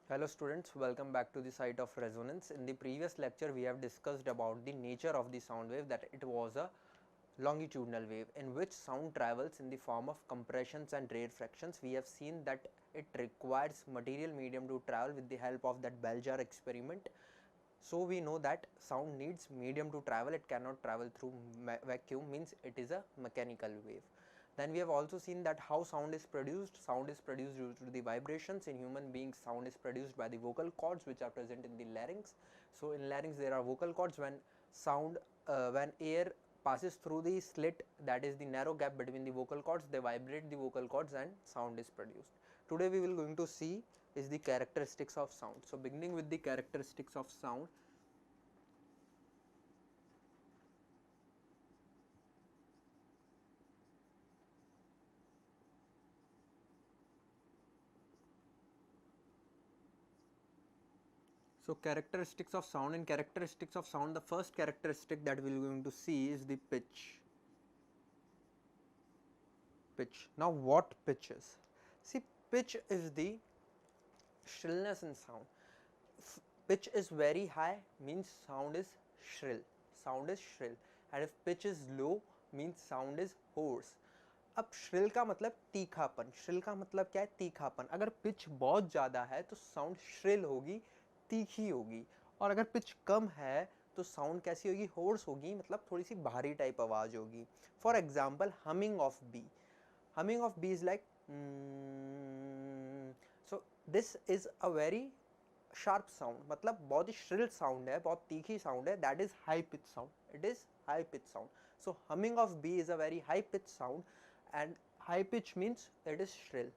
Hello students, welcome back to the site of resonance. In the previous lecture we have discussed about the nature of the sound wave, that it was a longitudinal wave in which sound travels in the form of compressions and rarefactions. We have seen that it requires material medium to travel with the help of that bell jar experiment. So we know that sound needs medium to travel, it cannot travel through vacuum, means it is a mechanical wave. Then we have also seen that how sound is produced. Sound is produced due to the vibrations. In human beings, sound is produced by the vocal cords which are present in the larynx. So in larynx there are vocal cords. When when air passes through the slit, that is the narrow gap between the vocal cords, they vibrate the vocal cords and sound is produced. Today we will going to see is the characteristics of sound. So beginning with the characteristics of sound. So characteristics of sound. In characteristics of sound, the first characteristic that we are going to see is the pitch. Pitch. Now what pitch is? See, pitch is the shrillness in sound. If pitch is very high, means sound is shrill. Sound is shrill. And if pitch is low, means sound is hoarse. अब shrill का मतलब तीखापन. Shrill का मतलब क्या है? तीखापन. अगर पिच बहुत ज़्यादा है तो साउंड श्रिल होगी, तीखी होगी. और अगर पिच कम है तो साउंड कैसी होगी? होर्स होगी, मतलब थोड़ी सी भारी टाइप आवाज़ होगी. For example, humming of bee. Humming of bee is like, so this is a very sharp sound, मतलब बहुत ही श्रिल साउंड है, बहुत तीखी साउंड है. That is high pitch sound. It is high pitch sound. So humming of bee is a very high pitch sound, and high pitch means it is shrill.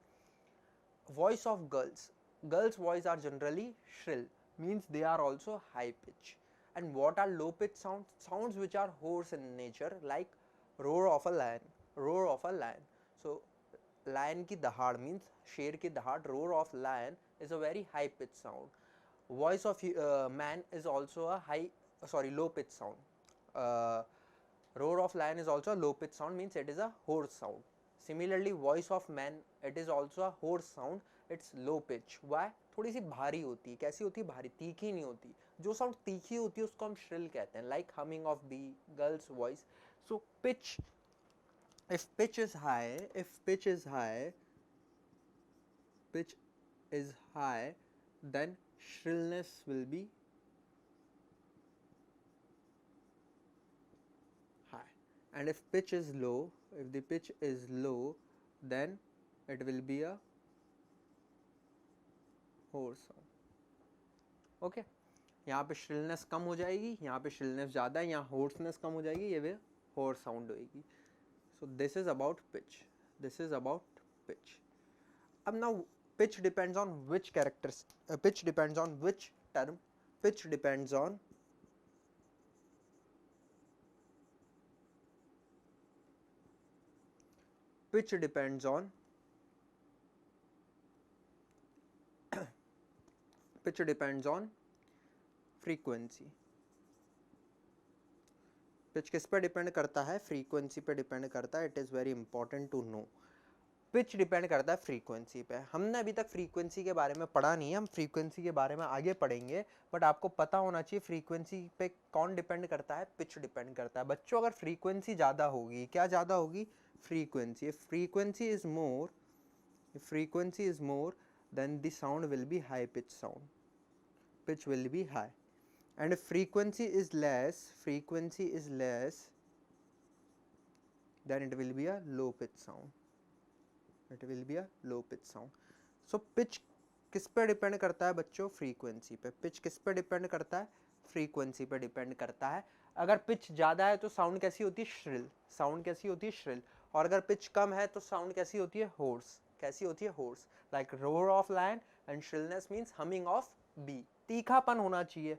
Voice of girls. Girls' voice are generally shrill, means they are also high pitch. And what are low pitch sounds? Sounds which are hoarse in nature, like roar of a lion. Roar of a lion. So lion की दहाड़ means शेर की दहाड़. Roar of lion is a very high pitch sound. Voice of man is also a low pitch sound. Roar of lion is also a low pitch sound, means it is a hoarse sound. Similarly, voice of man, it is also a hoarse sound. It's low pitch. Why? थोड़ी सी भारी होती है. कैसी होती है? भारी, तीखी नहीं होती. जो साउंड तीखी होती है उसको हम श्रिल कहते हैं, like humming of bee, girls voice. So pitch, if pitch is high, pitch is high, then shrillness will be high. And if pitch is low, if the pitch is low, then it will be a hoarse sound. Okay, यहाँ पे shrillness कम हो जाएगी, यहाँ पे shrillness ज़्यादा है, यहाँ hoarseness कम हो जाएगी, ये वे होर्स साउंड होएगी. So this is about pitch. This is about pitch. अब now pitch depends on which characters, pitch depends on which term. Pitch depends on pitch depends on pitch depends on frequency. Pitch किस पे depend करता है? Frequency पे depend करता है. It is very important to know. Pitch depend करता है frequency पे. हमने अभी तक फ्रीक्वेंसी के बारे में पढ़ा नहीं है, हम फ्रीक्वेंसी के बारे में आगे पढ़ेंगे, बट आपको पता होना चाहिए फ्रीक्वेंसी पे कौन डिपेंड करता है? पिच डिपेंड करता है. बच्चों, अगर फ्रीक्वेंसी ज़्यादा होगी, क्या ज़्यादा होगी? Frequency. Frequency is more then the sound will be high pitch sound. Pitch will be high. And if frequency is less, then it will be a low pitch sound. It will be a low pitch sound. So pitch किस पे depend करता है बच्चों? Frequency पे. Pitch किस पे depend करता है? फ्रीक्वेंसी पे डिपेंड करता है. अगर पिच ज़्यादा है तो साउंड कैसी होती है? श्रिल. साउंड कैसी होती है? श्रिल. और अगर पिच कम है तो साउंड कैसी होती है? होर्स. कैसी होती है? Hoarse. Like roar of lion and shrillness means humming of bee. तीखापन होना चाहिए.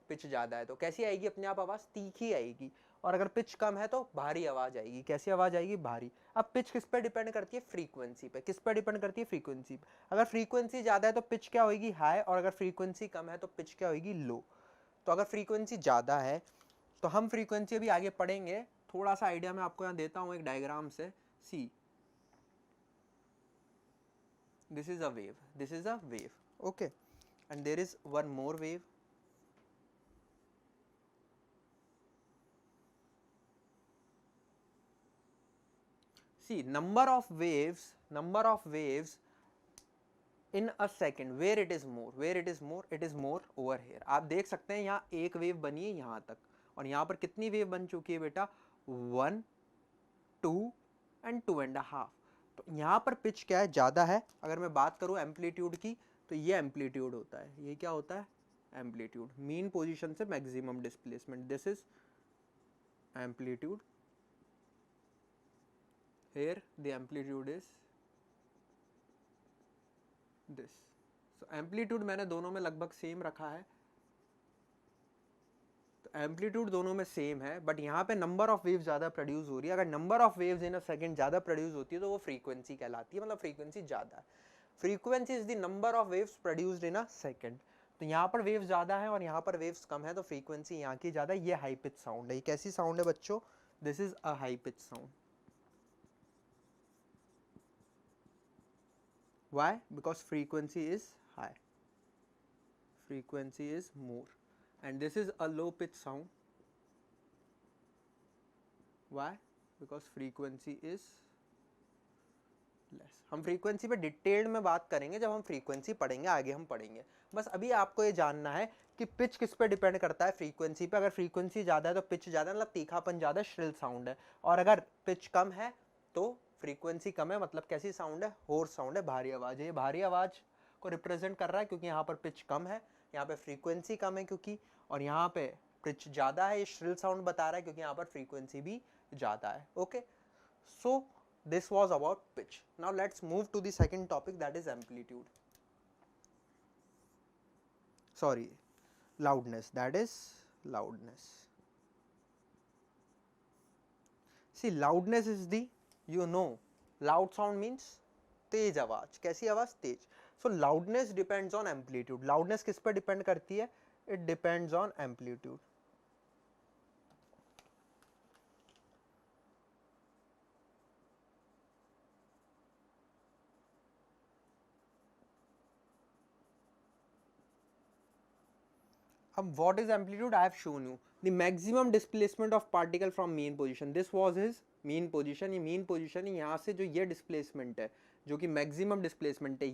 पिच ज़्यादा है तो कैसी आएगी अपने आप आवाज़? तीखी आएगी. और अगर पिच कम है तो भारी आवाज़ आएगी. कैसी आवाज़ आएगी? भारी. अब पिच किस पे डिपेंड करती है? फ्रीक्वेंसी पे. किस पे डिपेंड करती है? फ्रीक्वेंसी पे. अगर फ्रीक्वेंसी ज़्यादा है तो पिच क्या होगी? हाई. और अगर फ्रीक्वेंसी कम है तो पिच क्या होगी? लो. तो अगर फ्रीक्वेंसी ज़्यादा है तो हम फ्रीक्वेंसी अभी आगे पढ़ेंगे. थोड़ा सा आइडिया मैं आपको यहाँ देता हूँ एक डायग्राम से. See, this is a wave. Okay. and there is one more wave. See, number of waves in a second, where it is more, it is more over here. आप देख सकते हैं यहाँ एक वेव बनी है यहाँ तक, और यहाँ पर कितनी वेव बन चुकी है बेटा, 1, 2 and 2.5. तो यहाँ पर पिच क्या है, ज़्यादा है. अगर मैं बात करूँ एम्पलीट्यूड की, तो ये एम्पलीट्यूड होता है, ये क्या होता है, एम्पलीट्यूड. मीन पोजीशन से maximum displacement, this is amplitude. here the amplitude is this. so amplitude मैंने दोनों में लगभग सेम रखा है, तो एम्पलीट्यूड दोनों में सेम है, बट यहाँ पे नंबर ऑफ वेव्स ज़्यादा प्रोड्यूस हो रही है. अगर number of waves in a second ज़्यादा प्रोड्यूस होती है तो वो फ्रीक्वेंसी कहलाती है, मतलब फ्रीक्वेंसी ज़्यादा है. Frequency is the number of waves produced in a second. तो यहाँ पर वेव्स ज़्यादा है और यहाँ पर वेव्स कम है, तो फ्रीक्वेंसी यहाँ की ज़्यादा. ये हाई पिच साउंड है. ये कैसी साउंड है बच्चों, this is a high pitch sound. Why? Because frequency is high, frequency is more, and this is a low pitch sound. Why? Because frequency is less. हम frequency पे detailed में बात करेंगे जब हम frequency पढ़ेंगे, आगे हम पढ़ेंगे. बस अभी आपको ये जानना है कि पिच किस पे डिपेंड करता है, फ्रीक्वेंसी पे. अगर फ्रीक्वेंसी ज़्यादा है तो पिच ज़्यादा, मतलब तीखापन ज़्यादा, श्रिल साउंड है. और अगर पिच कम है तो फ्रीक्वेंसी कम है, मतलब कैसी साउंड है, होर्स साउंड है, भारी आवाज़ है. ये भारी आवाज़ को रिप्रेजेंट कर रहा है क्योंकि यहाँ पर पिच कम है, यहाँ पे फ्रीक्वेंसी कम है क्योंकि, और यहाँ पे पिच ज़्यादा है, ये श्रिल साउंड बता रहा है क्योंकि यहाँ पर फ्रीक्वेंसी भी ज़्यादा है. Okay, so this was about pitch. Now let's move to the second topic, that is amplitude. Sorry, loudness, that is loudness. See, loudness is the, you know, loud sound means तेज आवाज. कैसी आवाज, तेज. So loudness depends on amplitude. loudness किस पर depend करती है, it depends on amplitude. What is amplitude? I have shown you the maximum displacement of particle from mean position. This was his mean position. ये mean position है, यहाँ से जो ये displacement है, जो कि maximum displacement है,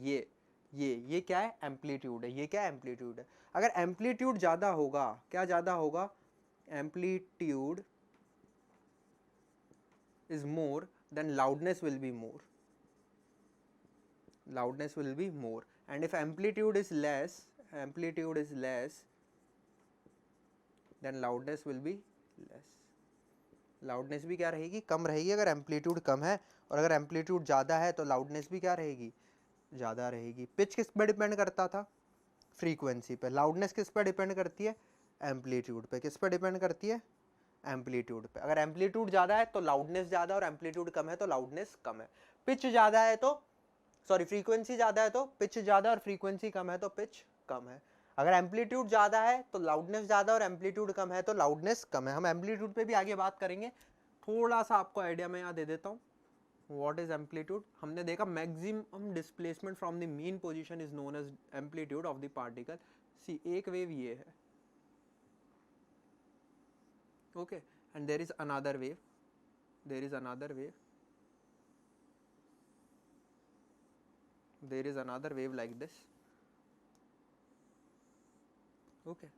ये क्या है, amplitude है. ये क्या है, amplitude है. अगर amplitude ज़्यादा होगा, क्या ज़्यादा होगा, amplitude is more, then loudness will be more. Loudness will be more. And if amplitude is less, then loudness will be less. loudness भी क्या रहेगी, कम रहेगी अगर एम्पलीट्यूड कम है, और अगर एम्पलीट्यूड ज़्यादा है तो loudness भी क्या रहेगी, ज़्यादा रहेगी. पिच किस पर डिपेंड करता था, फ्रीक्वेंसी पे. loudness किस पर डिपेंड करती है, एम्पलीट्यूड पे. किस पर डिपेंड करती है, एम्पलीट्यूड पे. अगर एम्पलीट्यूड ज़्यादा है तो loudness ज़्यादा, और एम्पलीट्यूड कम है तो loudness कम है. पिच ज़्यादा है तो, सॉरी, फ्रीक्वेंसी ज़्यादा है तो पिच ज़्यादा, और फ्रीक्वेंसी कम है तो पिच कम है. अगर एम्पलीट्यूड ज़्यादा है तो लाउडनेस ज़्यादा, और एम्पलीट्यूड कम है तो लाउडनेस कम है. हम एम्पलीट्यूड पे भी आगे बात करेंगे. थोड़ा सा आपको आइडिया मैं यहाँ दे देता हूँ. व्हाट इज एम्पलीट्यूड, हमने देखा maximum displacement from the mean position is known as amplitude of the particle. See, एक वेव ये है, okay, and there is another wave, there is another wave like this. Okay,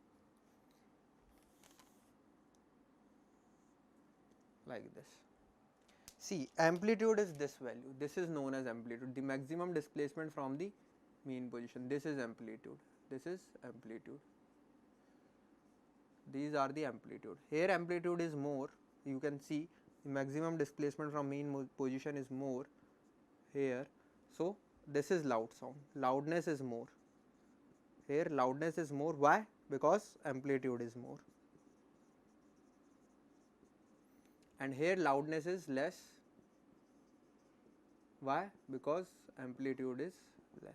like this. See, amplitude is this value, this is known as amplitude, the maximum displacement from the mean position. This is amplitude, these are the amplitude. Here amplitude is more, you can see the maximum displacement from mean position is more here. So this is loud sound, loudness is more. Here loudness is more. Why? Because amplitude is more. And here loudness is less. Why? Because amplitude is less.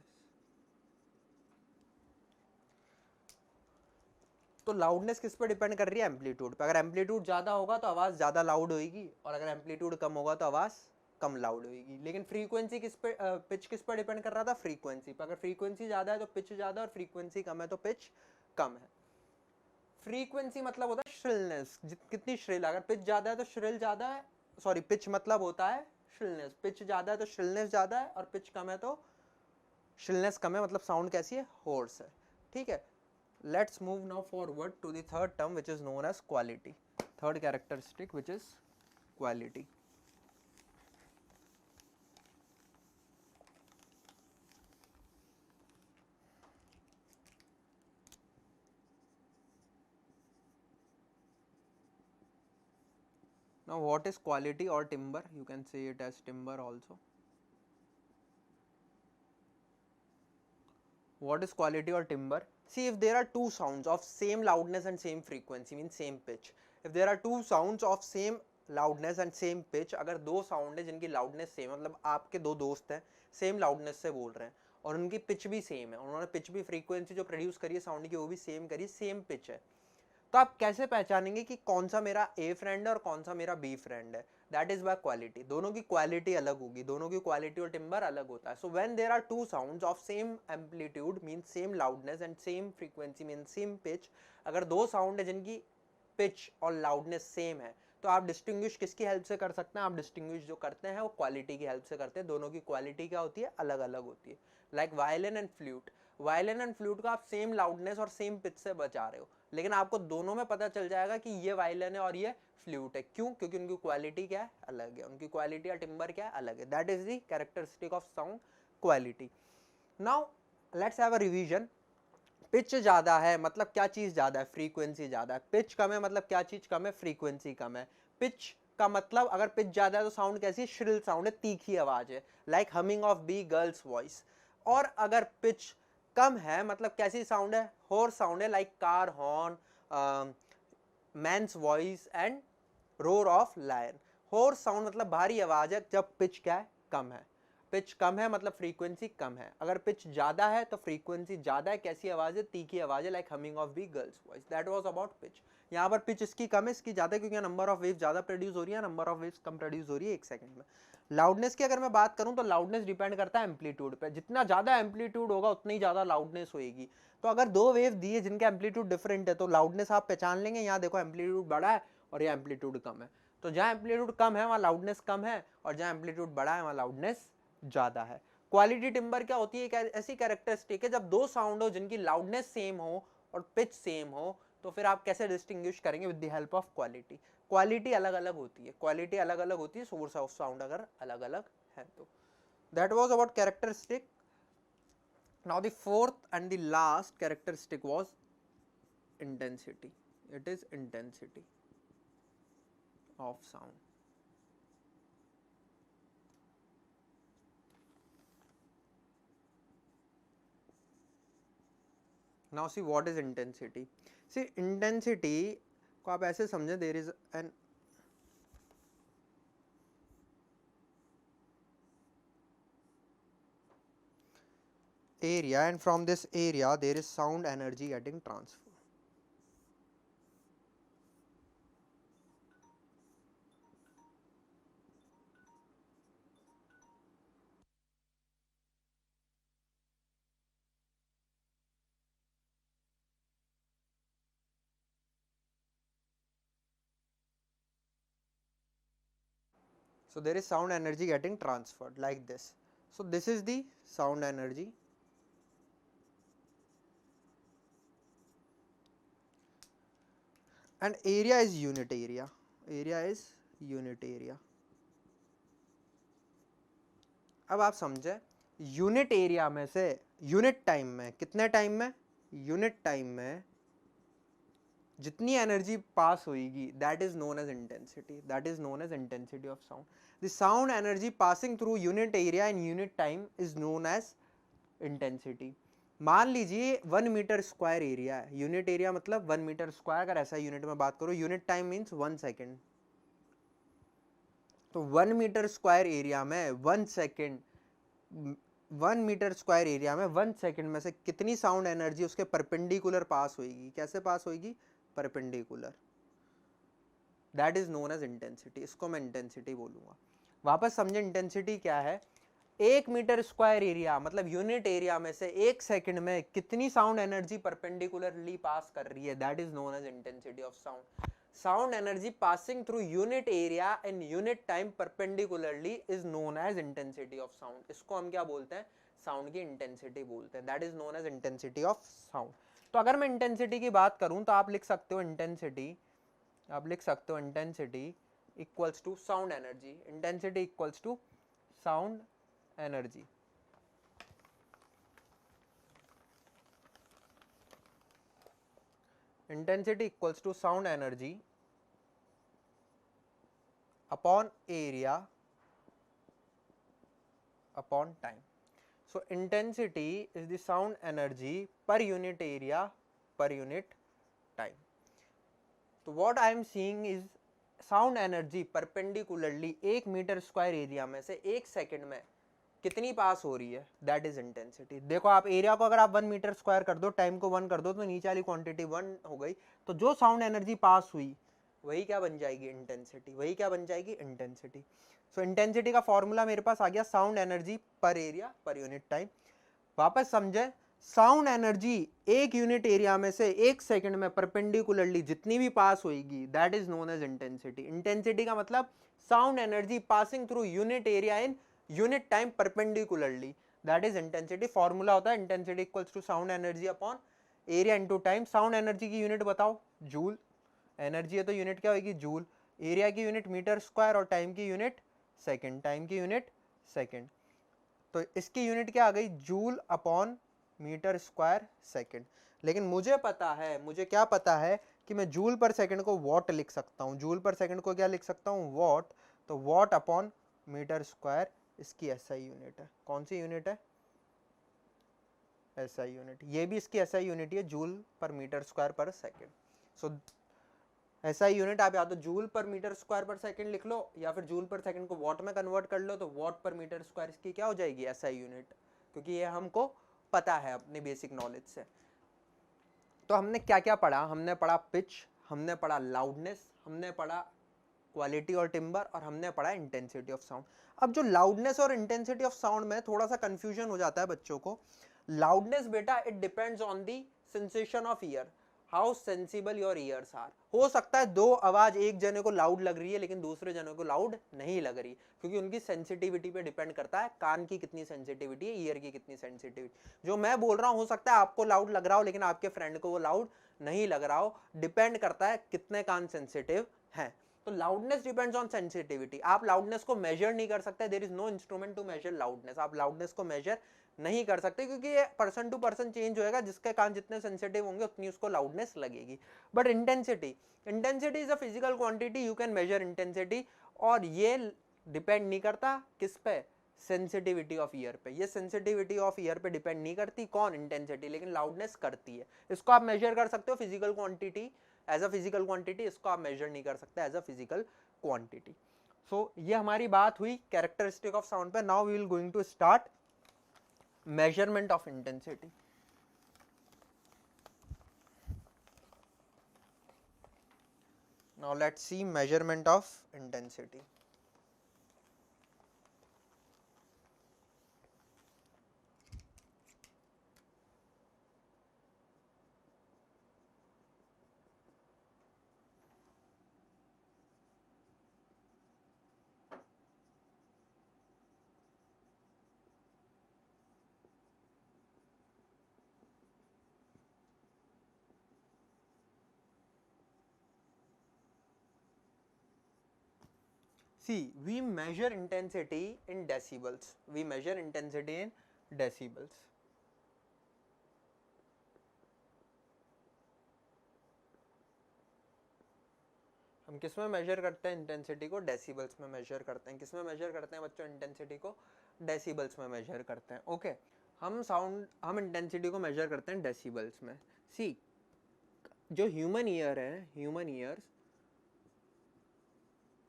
तो loudness किस पर depend कर रही है, amplitude पे. अगर amplitude ज़्यादा होगा तो आवाज़ ज़्यादा लाउड होगी, और अगर एम्पलीट्यूड कम होगा तो आवाज़ कम लाउड होगी। लेकिन फ्रीक्वेंसी किस पे, पिच किस पर डिपेंड कर रहा था, फ्रीक्वेंसी पर। अगर फ्रीक्वेंसी ज़्यादा है तो पिच ज़्यादा, और फ्रीक्वेंसी कम है तो पिच कम है। फ्रीक्वेंसी मतलब होता है श्रिलनेस, कितनी श्रिल। अगर पिच ज़्यादा है तो श्रिल ज़्यादा है, सॉरी पिच मतलब होता है श्रिलनेस, पिच ज़्यादा है तो श्रिलनेस ज़्यादा है, और पिच कम है तो श्रिलनेस कम है, मतलब साउंड कैसी है, होर्स है। ठीक है, let's move now forward to the third term which is known as quality, third characteristic which is quality. Now what is quality or timber? You can say it as timber also. What is quality or timber? See, if there are two sounds of same loudness and same frequency, means same pitch. If there are two sounds of same loudness and same pitch, अगर दो sound है जिनकी loudness same, मतलब आपके दो दोस्त हैं same loudness से बोल रहे हैं और उनकी pitch भी same है, उन्होंने pitch भी frequency जो produce करी है साउंड की वो भी same करी, same pitch है, तो आप कैसे पहचानेंगे कि कौन सा मेरा ए फ्रेंड है और कौन सा मेरा बी फ्रेंड है? That is by quality. दोनों की क्वालिटी अलग होगी, दोनों की क्वालिटी और टिम्बर अलग होता है। So when there are two sounds of same amplitude means same loudness and same frequency means same pitch, अगर दो साउंड है जिनकी पिच और लाउडनेस सेम है तो आप डिस्टिंग्विश किसकी हेल्प से कर सकते हैं? आप डिस्टिंग्विश जो करते हैं वो क्वालिटी की हेल्प से करते हैं। दोनों की क्वालिटी क्या होती है? अलग अलग होती है। Like violin and flute, violin and flute को आप सेम लाउडनेस और सेम पिच से बजा रहे हो, लेकिन आपको दोनों में पता चल जाएगा कि ये वायलिन है और ये फ्लूट है। क्यों? क्योंकि उनकी क्वालिटी क्या है? अलग है। उनकी क्वालिटी या टिम्बर क्या है? अलग है। That is the characteristic of sound, quality. Now let's have a revision. Pitch ज्यादा है मतलब क्या चीज ज्यादा है? फ्रीक्वेंसी ज्यादा है। पिच कम है मतलब क्या चीज कम है? फ्रीक्वेंसी कम है। पिच का मतलब अगर पिच ज्यादा है तो साउंड कैसी? श्रिल साउंड है, तीखी आवाज है, like humming of bee, girls voice. और अगर पिच कम है मतलब कैसी साउंड है? होर्स साउंड है, like car horn, men's voice and roar of lion. Hoarse sound मतलब भारी आवाज है जब पिच क्या है? कम है। पिच कम है मतलब फ्रीक्वेंसी कम है। अगर पिच ज्यादा है तो फ्रीक्वेंसी ज्यादा है। कैसी आवाज है? तीखी आवाज है, like humming of bee, girls voice. That was about pitch. यहाँ पर पिच इसकी कम है, इसकी ज्यादा है, क्योंकि नंबर ऑफ वेव ज्यादा प्रोड्यूस हो रही है, number of waves come produce हो रही है एक सेकंड में। लाउडनेस की अगर मैं बात करूं तो लाउडनेस डिपेंड करता है एम्पलीट्यूड पे। जितना ज्यादा एम्पलीट्यूड होगा उतनी ज्यादा लाउडनेस होगी। तो अगर दो वेव दिए जिनका एम्पलीट्यूड डिफरेंट है तो लाउडनेस आप पहचान लेंगे। यहाँ देखो एम्पलीट्यूड बड़ा है और यहाँ एम्पलीट्यूड कम है, तो जहाँ एम्पलीट्यूड कम है वहाँ लाउडनेस कम है, और जहाँ एम्पलीट्यूड बड़ा है वहाँ लाउडनेस ज्यादा है। क्वालिटी टिम्बर क्या होती है? ऐसी कैरेक्टरिस्टिक है जब दो साउंड हो जिनकी लाउडनेस सेम हो और पिच सेम हो, तो फिर आप कैसे डिस्टिंग्विश करेंगे? With the help of quality. Quality अलग अलग होती है, क्वालिटी अलग अलग होती है, सोर्स ऑफ साउंड अगर अलग अलग है तो। That was about characteristic. Now the fourth and the last characteristic was intensity. It is intensity of sound. Now see what is intensity. See intensity को आप ऐसे समझे, there is an area and from this area there is sound energy getting transferred. So there is sound energy getting transferred like this. So this is the sound energy, and area is unit area. Area is unit area. अब आप समझे, unit area में से unit time में, कितने time में? Unit time में जितनी एनर्जी पास होगी that is known as intensity. That is known as intensity of sound. The sound energy passing through unit area in unit time is known as intensity. मान लीजिए 1 metre square area है, unit area मतलब 1 metre square, अगर ऐसा unit में बात करो, unit time means 1 second. तो 1 मीटर स्क्वायर एरिया में 1 सेकेंड, 1 मीटर स्क्वायर एरिया में 1 सेकेंड में से कितनी साउंड एनर्जी उसके परपेंडिकुलर पास होगी? कैसे पास होगी? Perpendicular. That is known as intensity. इसको मैं इंटेंसिटी बोलूंगा। वापस समझे इंटेंसिटी क्या है। 1 मीटर स्क्वायर एरिया मतलब यूनिट एरिया में से 1 सेकंड में कितनी साउंड एनर्जी परपेंडिकुलरली पास कर रही है, that is known as intensity of sound. Sound energy passing through unit area in unit time perpendicularly is known as intensity of sound. इसको हम क्या बोलते हैं, साउंड की इंटेंसिटी बोलते हैं, that is known as intensity of sound. तो अगर मैं इंटेंसिटी की बात करूं तो आप लिख सकते हो इंटेंसिटी, आप लिख सकते हो intensity equals to sound energy, intensity equals to sound energy. Intensity equals to sound energy upon area upon time. So intensity is the sound energy per unit area per unit time. So what I am seeing is sound energy perpendicularly 1 metre square area में से 1 second में कितनी पास हो रही है, that is intensity. देखो आप area को अगर आप 1 मीटर स्क्वायर कर दो, टाइम को 1 कर दो, तो नीचे वाली क्वांटिटी 1 हो गई, तो जो साउंड एनर्जी पास हुई वही क्या बन जाएगी, इंटेंसिटी, वही क्या बन जाएगी, इंटेंसिटी। सो इंटेंसिटी का फॉर्मूला मेरे पास आ गया साउंड एनर्जी पर एरिया पर यूनिट टाइम। वापस समझे, साउंड एनर्जी एक यूनिट एरिया में से 1 सेकंड में परपेंडिकुलरली जितनी भी पास होगी that is known as intensity. Intensity का मतलब sound energy passing through unit area in unit time perpendicularly, that is intensity. Formula होता है intensity equals to sound energy upon area into time. Sound energy की unit बताओ, joule, energy है तो unit क्या होगी, जूल, एरिया की unit metre square और टाइम की यूनिट सेकंड, टाइम की यूनिट सेकंड, तो इसकी यूनिट क्या आ गई, joule upon metre square second. लेकिन मुझे पता है, मुझे क्या पता है कि मैं जूल पर सेकंड को वॉट लिख सकता हूँ, जूल पर सेकंड को क्या लिख सकता हूँ, वॉट, तो वॉट अपॉन मीटर स्क्वायर इसकी एसआई यूनिट है। कौन सी यूनिट है, एसआई यूनिट, ये भी इसकी एसआई यूनिट है, जूल पर मीटर स्क्वायर पर सेकंड। सो एसआई यूनिट आप या तो जूल पर मीटर स्क्वायर पर सेकंड लिख लो या फिर जूल पर सेकंड को वॉट में कन्वर्ट कर लो, तो वॉट पर मीटर स्क्वायर इसकी क्या हो जाएगी, एसआई यूनिट, क्योंकि ये हमको पता है अपने बेसिक नॉलेज से। तो हमने क्या क्या पढ़ा, हमने पढ़ा पिच, हमने पढ़ा लाउडनेस, हमने पढ़ा क्वालिटी और टिम्बर, और हमने पढ़ा इंटेंसिटी ऑफ साउंड। अब जो लाउडनेस और इंटेंसिटी ऑफ साउंड में थोड़ा सा कंफ्यूजन हो जाता है बच्चों को। लाउडनेस बेटा it depends on the sensation of ear, how sensible your ears are. हो सकता है दो आवाज एक जने को लाउड लग रही है लेकिन दूसरे जने को लाउड नहीं लग रही, क्योंकि उनकी सेंसिटिविटी पे डिपेंड करता है, कान की कितनी सेंसिटिविटी है, ईयर की कितनी सेंसिटिविटी। जो मैं बोल रहा हूं हो सकता है आपको लाउड लग रहा हो लेकिन आपके फ्रेंड को वो लाउड नहीं लग रहा हो, डिपेंड करता है कितने कान सेंसिटिव हैं। तो लाउडनेस डिपेंड्स ऑन सेंसिटिविटी। आप लाउडनेस को मेजर नहीं कर सकते, there is no instrument to measure loudness. आप लाउडनेस को मेजर नहीं कर सकते क्योंकि ये पर्सन टू पर्सन चेंज होएगा, जिसके कान जितने सेंसिटिव होंगे उतनी उसको लाउडनेस लगेगी। But intensity, intensity is a physical quantity, you can measure intensity, और ये डिपेंड नहीं करता किस पे, सेंसिटिविटी ऑफ ईयर पे। ये सेंसिटिविटी ऑफ ईयर पे डिपेंड नहीं करती, कौन, इंटेंसिटी, लेकिन लाउडनेस करती है। इसको आप मेजर कर सकते हो physical quantity, as a physical quantity, इसको आप मेजर नहीं कर सकते as a physical quantity. So ये हमारी बात हुई कैरेक्टरिस्टिक ऑफ साउंड पे। Now we will going to start measurement of intensity. Now let's see measurement of intensity. See, we measure intensity in decibels. We measure intensity in decibels. हम किस में major करते हैं इंटेंसिटी को, decibels में major करते हैं। किस में मेजर करते हैं बच्चों इंटेंसिटी को, डेसिबल्स में मेजर करते हैं। ओके, हम इंटेंसिटी को मेजर करते हैं डेसिबल्स में। सी, जो ह्यूमन ईयर है, human ears,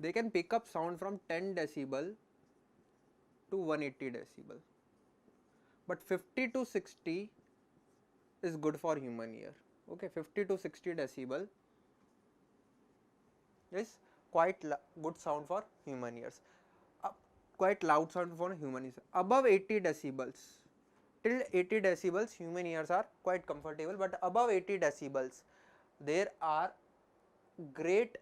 they can pick up sound from 10 decibel to 180 decibel, but 50 to 60 is good for human ear. Okay, 50 to 60 decibel is quite good sound for human ears. अब quite loud sound for human ears. Above 80 decibels, till 80 decibels human ears are quite comfortable, but above 80 decibels there are great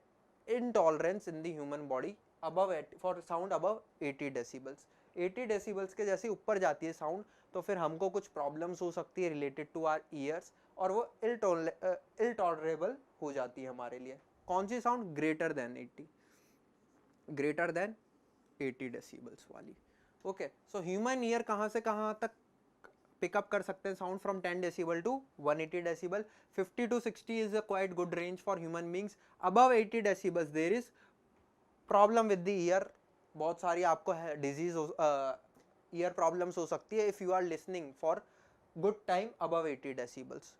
intolerance in the human body above for sound above 80 decibels. 80 decibels के जैसे ऊपर जाती है sound तो फिर हमको कुछ problems हो सकती है रिलेटेड टू आवर ईयर्स, और वो इल टॉलरेबल हो जाती है हमारे लिए. कौन सी sound? Greater than 80, greater than 80 decibels वाली. ओके, सो ह्यूमन ईयर कहाँ से कहाँ तक पिकअप कर सकते हैं sound? From 10 decibel to 180 decibel. 50 to 60 is a quite good range for human beings. Above 80 decibels there is problem with the ear. बहुत सारी आपको डिजीज ईयर प्रॉब्लम्स हो सकती है if you are listening for good time above 80 decibels.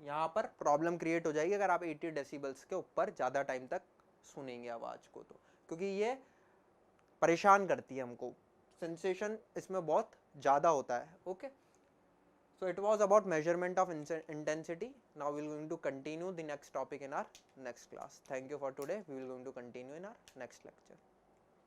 यहाँ पर problem create हो जाएगी अगर आप 80 डेसिबल्स के ऊपर ज़्यादा टाइम तक सुनेंगे आवाज़ को, तो क्योंकि ये परेशान करती है हमको, सेंसेशन इसमें बहुत ज़्यादा होता है. Okay, so it was about measurement of intensity. Now we will going to continue the next topic in our next class. Thank you for today. We will going to continue in our next lecture.